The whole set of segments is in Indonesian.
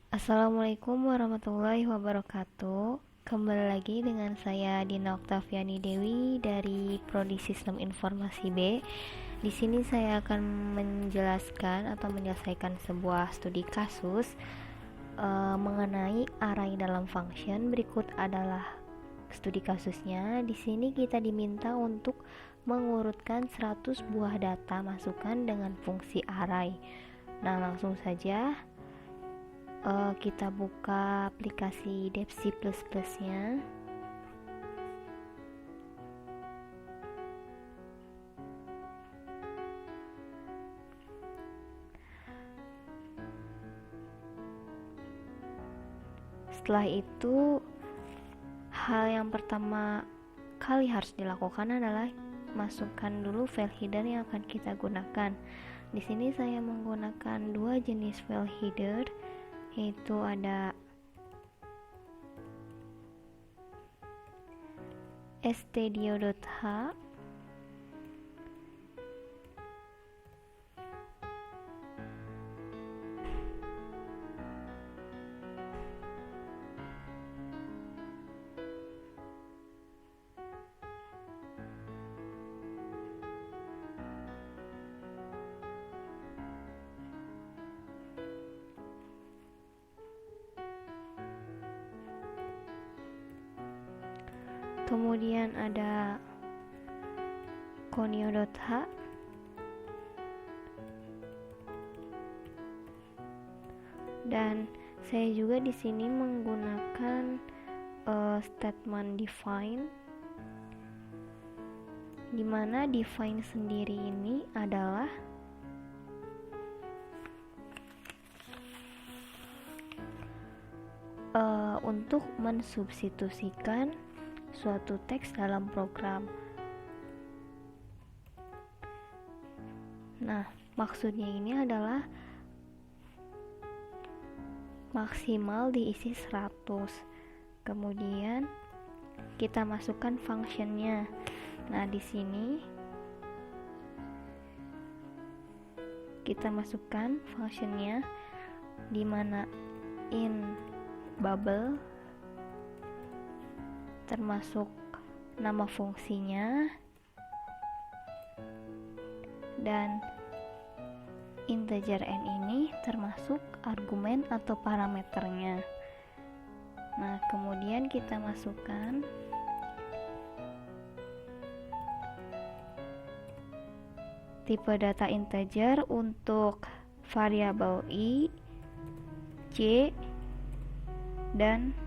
Assalamualaikum warahmatullahi wabarakatuh. Kembali lagi dengan saya Dina Oktaviani Dewi dari Prodi Sistem Informasi B. Di sini saya akan menjelaskan atau menyelesaikan sebuah studi kasus mengenai array dalam function. Berikut adalah studi kasusnya. Di sini kita diminta untuk mengurutkan 100 buah data masukan dengan fungsi array. Nah, langsung saja kita buka aplikasi Dev C++ nya. Setelah itu, hal yang pertama kali harus dilakukan adalah masukkan dulu file header yang akan kita gunakan. Di sini saya menggunakan dua jenis file header, yaitu ada stdio.h kemudian ada conio.h dan saya juga di sini menggunakan statement define, dimana define sendiri ini adalah untuk mensubstitusikan suatu teks dalam program. Nah, maksudnya ini adalah maksimal diisi 100. Kemudian kita masukkan functionnya. Nah, di sini kita masukkan functionnya, di mana in bubble termasuk nama fungsinya dan integer n ini termasuk argumen atau parameternya. Nah, kemudian kita masukkan tipe data integer untuk variabel i, j, dan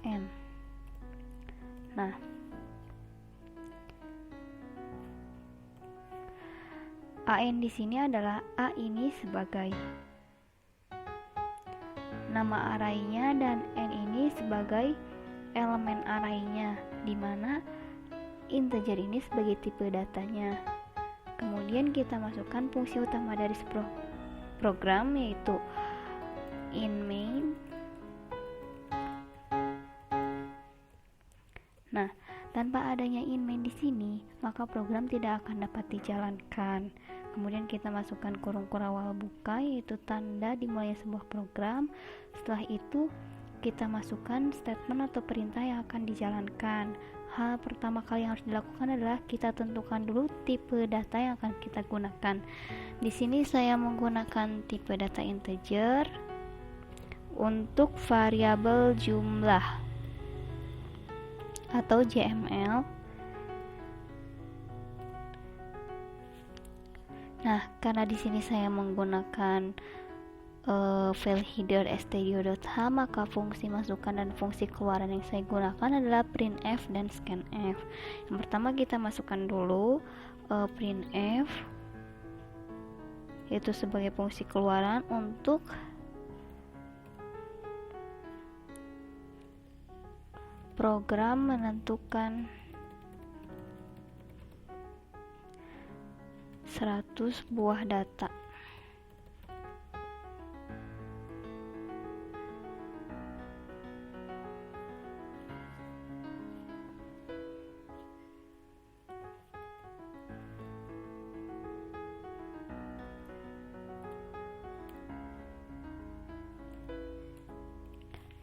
an. Nah, an di sini adalah a ini sebagai nama arraynya dan n ini sebagai elemen arraynya, di mana integer ini sebagai tipe datanya. Kemudian kita masukkan fungsi utama dari program, yaitu in main. Nah, tanpa adanya in main di sini, maka program tidak akan dapat dijalankan. Kemudian kita masukkan kurung kurawal buka, yaitu tanda dimulainya sebuah program. Setelah itu, kita masukkan statement atau perintah yang akan dijalankan. Hal pertama kali yang harus dilakukan adalah kita tentukan dulu tipe data yang akan kita gunakan. Di sini saya menggunakan tipe data integer untuk variabel jumlah atau JML. Nah, karena di sini saya menggunakan file header stdio.h, maka fungsi masukan dan fungsi keluaran yang saya gunakan adalah printf dan scanf. Yang pertama kita masukkan dulu printf, yaitu sebagai fungsi keluaran untuk program menentukan 100 buah data.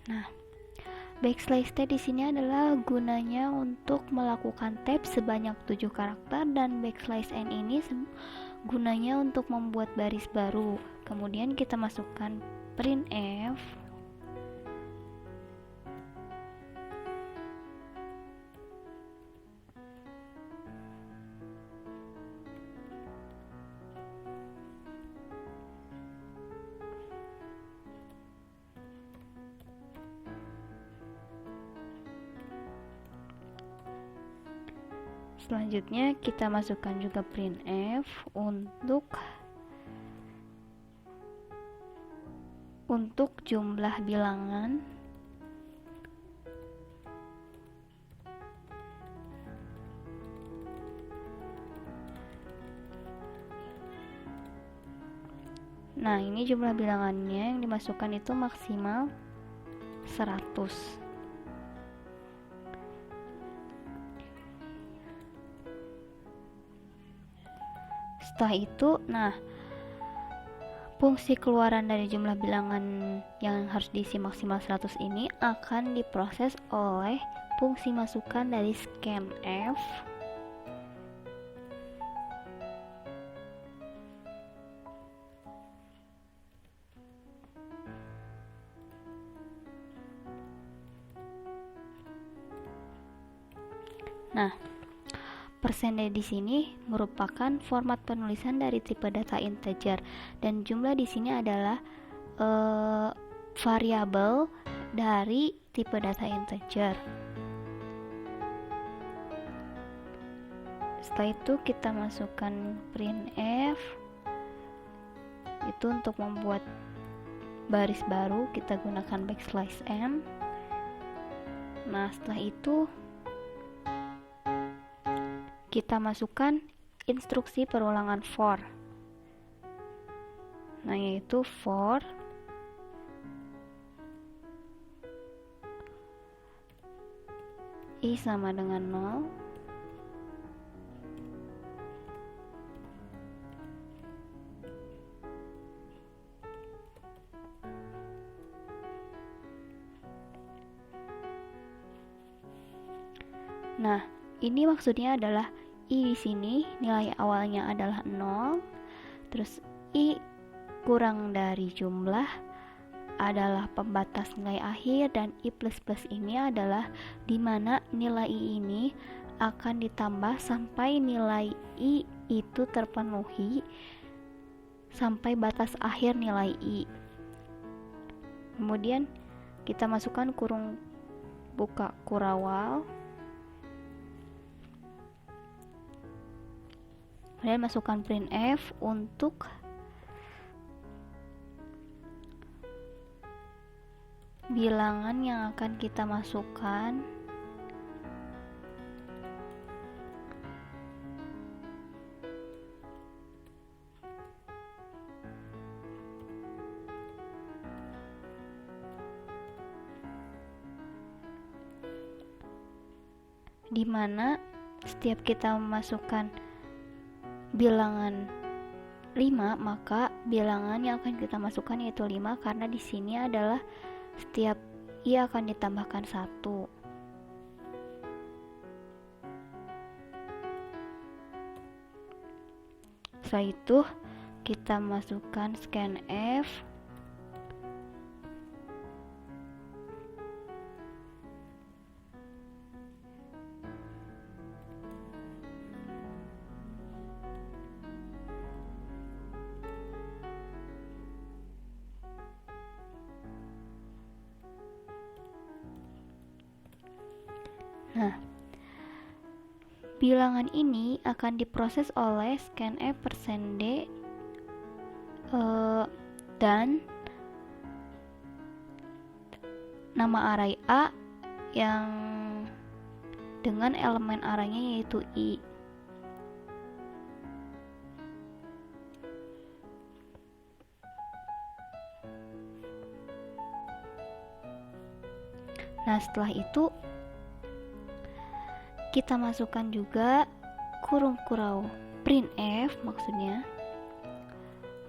Nah, backslash T di sini adalah gunanya untuk melakukan tab sebanyak 7 karakter, dan backslash N ini gunanya untuk membuat baris baru. Kemudian kita masukkan printf. Selanjutnya kita masukkan juga printf untuk jumlah bilangan Nah, ini jumlah bilangannya yang dimasukkan itu maksimal 100. Setelah itu, fungsi keluaran dari jumlah bilangan yang harus diisi maksimal 100 ini akan diproses oleh fungsi masukan dari scanf. Nah, %D di sini merupakan format penulisan dari tipe data integer, dan jumlah di sini adalah variabel dari tipe data integer. Setelah itu kita masukkan printf. Itu untuk membuat baris baru kita gunakan backslash n. Nah, setelah itu kita masukkan instruksi perulangan for. Nah, yaitu for i sama dengan 0. Nah, ini maksudnya adalah i di sini nilai awalnya adalah 0, terus i kurang dari jumlah adalah pembatas nilai akhir, dan i plus plus ini adalah dimana nilai i ini akan ditambah sampai nilai i itu terpenuhi sampai batas akhir nilai i. Kemudian kita masukkan kurung buka kurawal. Kemudian masukkan printf untuk bilangan yang akan kita masukkan. Di mana setiap kita memasukkan bilangan 5, maka bilangan yang akan kita masukkan yaitu 5, karena di sini adalah setiap i akan ditambahkan 1. Setelah itu kita masukkan scanf. Nah, bilangan ini akan diproses oleh scanf %D dan nama array A yang dengan elemen arraynya yaitu i. Nah, setelah itu kita masukkan juga kurung kurau printf, maksudnya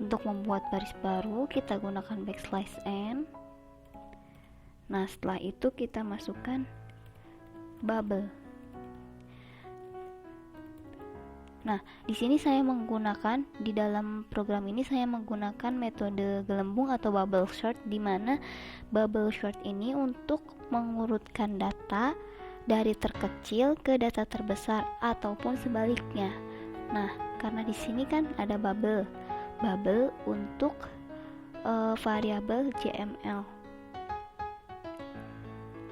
untuk membuat baris baru kita gunakan backslash n. Nah, setelah itu kita masukkan bubble. Nah, di sini saya menggunakan, di dalam program ini saya menggunakan metode gelembung atau bubble sort, di mana bubble sort ini untuk mengurutkan data dari terkecil ke data terbesar ataupun sebaliknya. Nah, karena di sini kan ada bubble untuk variabel JML.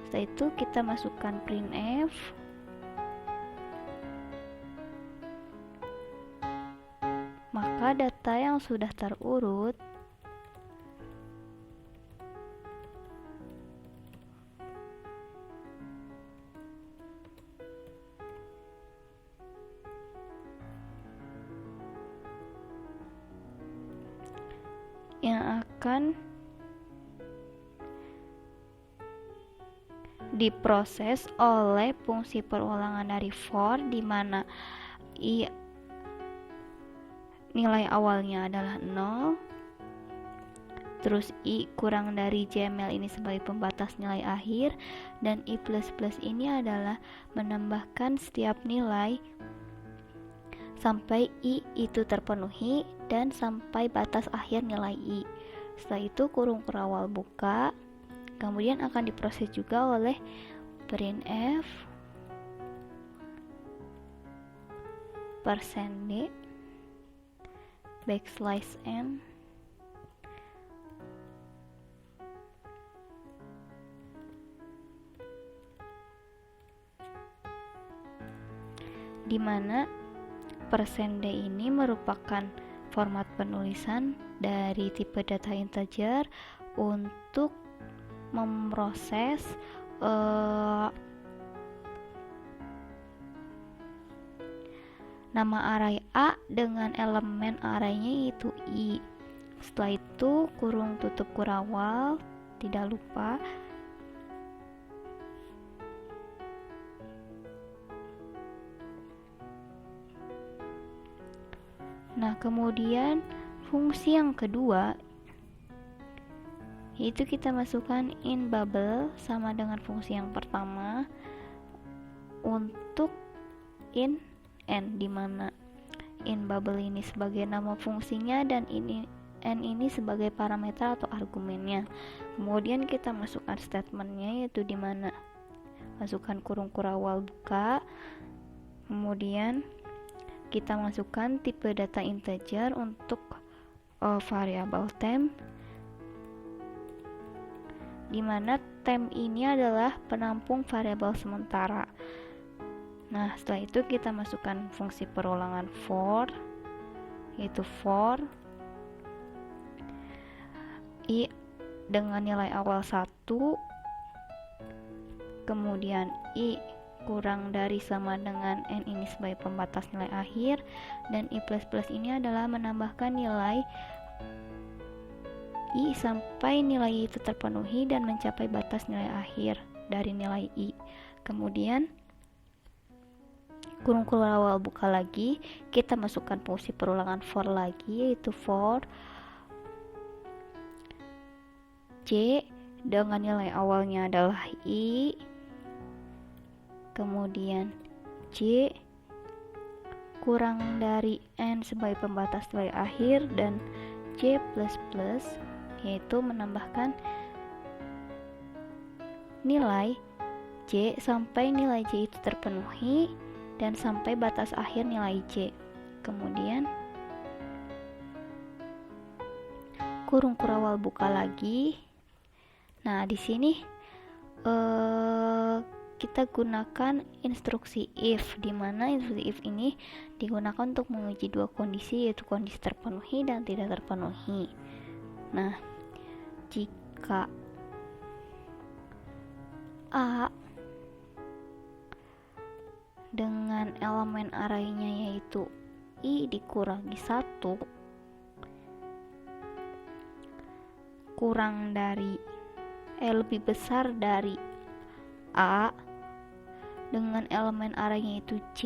Setelah itu kita masukkan printf. Maka data yang sudah terurut yang akan diproses oleh fungsi perulangan dari for, di mana i nilai awalnya adalah 0, terus i kurang dari JML ini sebagai pembatas nilai akhir, dan i++ ini adalah menambahkan setiap nilai sampai i itu terpenuhi dan sampai batas akhir nilai i. Setelah itu kurung kurawal buka, kemudian akan diproses juga oleh printf %d \n di mana %d ini merupakan format penulisan dari tipe data integer untuk memproses nama array A dengan elemen arraynya yaitu I. Setelah itu kurung tutup kurawal, tidak lupa. Nah, kemudian fungsi yang kedua yaitu kita masukkan in bubble sama dengan fungsi yang pertama untuk in n, di mana in bubble ini sebagai nama fungsinya dan n ini sebagai parameter atau argumennya. Kemudian kita masukkan statementnya, yaitu di mana masukkan kurung kurawal buka, kemudian kita masukkan tipe data integer untuk variabel temp, di mana temp ini adalah penampung variabel sementara. Nah, setelah itu kita masukkan fungsi perulangan for, yaitu for i dengan nilai awal 1, kemudian i kurang dari sama dengan n ini sebagai pembatas nilai akhir, dan i++ ini adalah menambahkan nilai i sampai nilai itu terpenuhi dan mencapai batas nilai akhir dari nilai i. Kemudian kurung kurawal buka lagi, kita masukkan fungsi perulangan for lagi, yaitu for j dengan nilai awalnya adalah i, kemudian j kurang dari n sebagai pembatas nilai akhir, dan j++, yaitu menambahkan nilai j sampai nilai j itu terpenuhi dan sampai batas akhir nilai j. Kemudian kurung kurawal buka lagi. Nah, di sini kita gunakan instruksi if, di mana instruksi if ini digunakan untuk menguji dua kondisi, yaitu kondisi terpenuhi dan tidak terpenuhi. Nah, jika A dengan elemen arraynya yaitu i dikurangi 1 kurang dari lebih besar dari A dengan elemen arraynya itu C,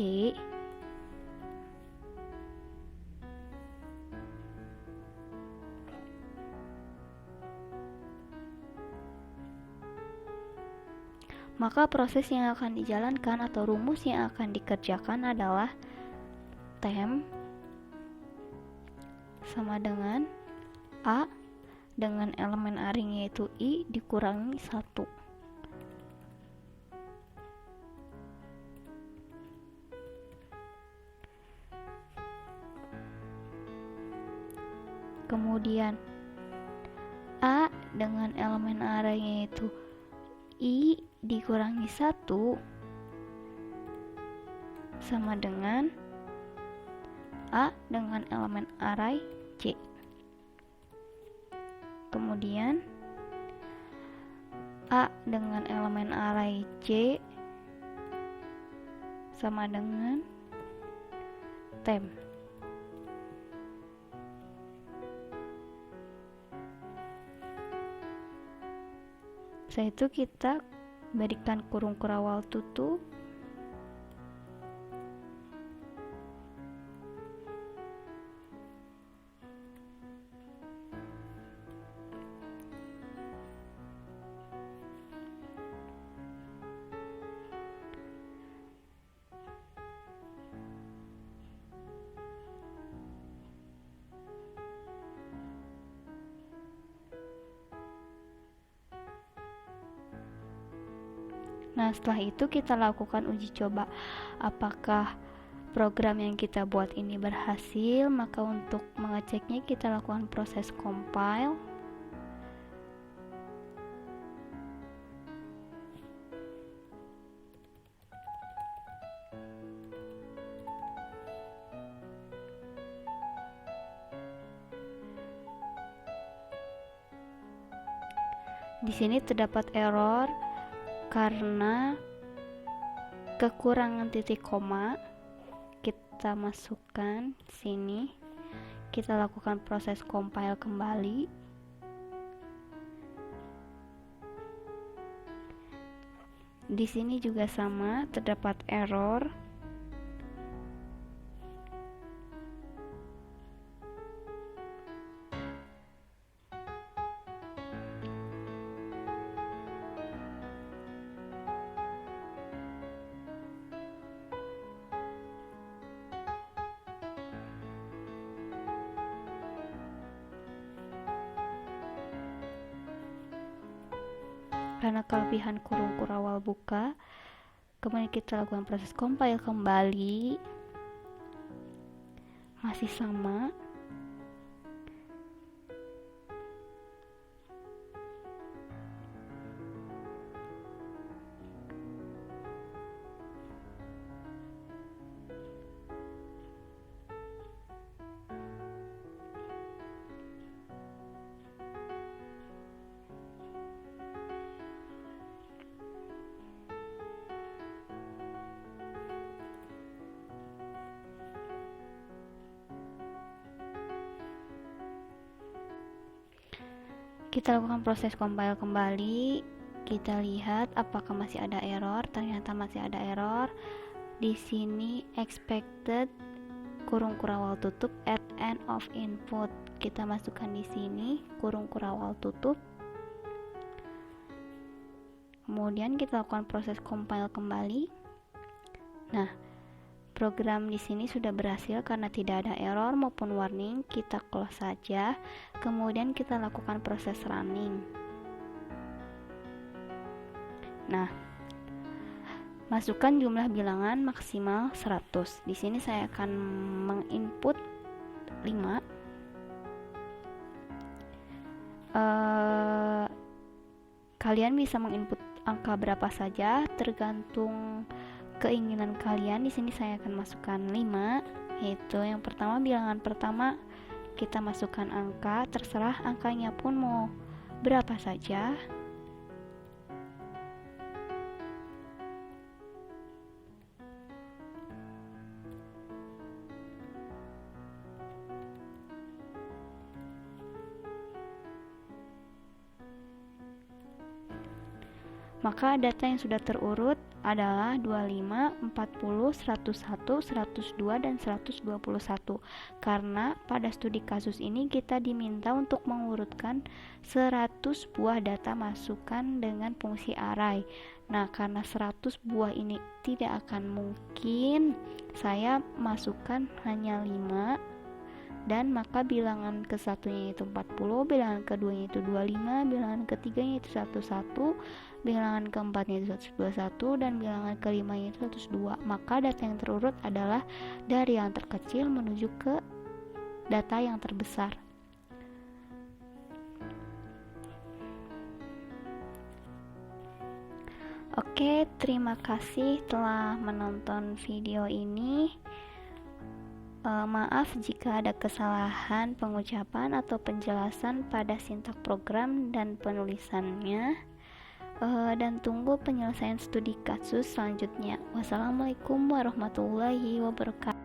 Maka proses yang akan dijalankan atau rumus yang akan dikerjakan adalah tem sama dengan A dengan elemen aring yaitu I dikurangi 1. Kemudian A dengan elemen aring yaitu I dikurangi 1 sama dengan A dengan elemen aray C. Kemudian A dengan elemen aray C sama dengan tem. Setelah itu kita berikan kurung kurawal tutup. Nah, setelah itu kita lakukan uji coba apakah program yang kita buat ini berhasil. Maka untuk mengeceknya kita lakukan proses compile. Di sini terdapat error karena kekurangan titik koma. Kita masukkan sini, kita lakukan proses compile kembali. Di sini juga sama, terdapat error. Karena kelebihan kurung kurawal buka, kemudian kita lakukan proses compile kembali, masih sama. Kita lakukan proses compile kembali, kita lihat apakah masih ada error. Ternyata masih ada error. Di sini expected kurung kurawal tutup at end of input. Kita masukkan di sini kurung kurawal tutup. Kemudian kita lakukan proses compile kembali. Nah, program di sini sudah berhasil karena tidak ada error maupun warning. Kita close saja. Kemudian kita lakukan proses running. Nah, masukkan jumlah bilangan maksimal 100. Di sini saya akan menginput 5. Kalian bisa menginput angka berapa saja tergantung keinginan kalian. Di sini saya akan masukkan 5, yaitu yang pertama, bilangan pertama kita masukkan angka, terserah angkanya pun mau berapa saja. Maka data yang sudah terurut adalah 25, 40, 101, 102, dan 121. Karena pada studi kasus ini kita diminta untuk mengurutkan 100 buah data masukan dengan fungsi array. Nah, karena 100 buah ini tidak akan mungkin, saya masukkan hanya 5, dan maka bilangan ke satunya itu 40, bilangan keduanya itu 25, bilangan ketiganya itu 11, bilangan keempatnya itu 121, dan bilangan kelimanya itu 102. Maka data yang terurut adalah dari yang terkecil menuju ke data yang terbesar. Oke, terima kasih telah menonton video ini. Maaf jika ada kesalahan pengucapan atau penjelasan pada sintak program dan penulisannya, dan tunggu penyelesaian studi kasus selanjutnya. Wassalamualaikum warahmatullahi wabarakatuh.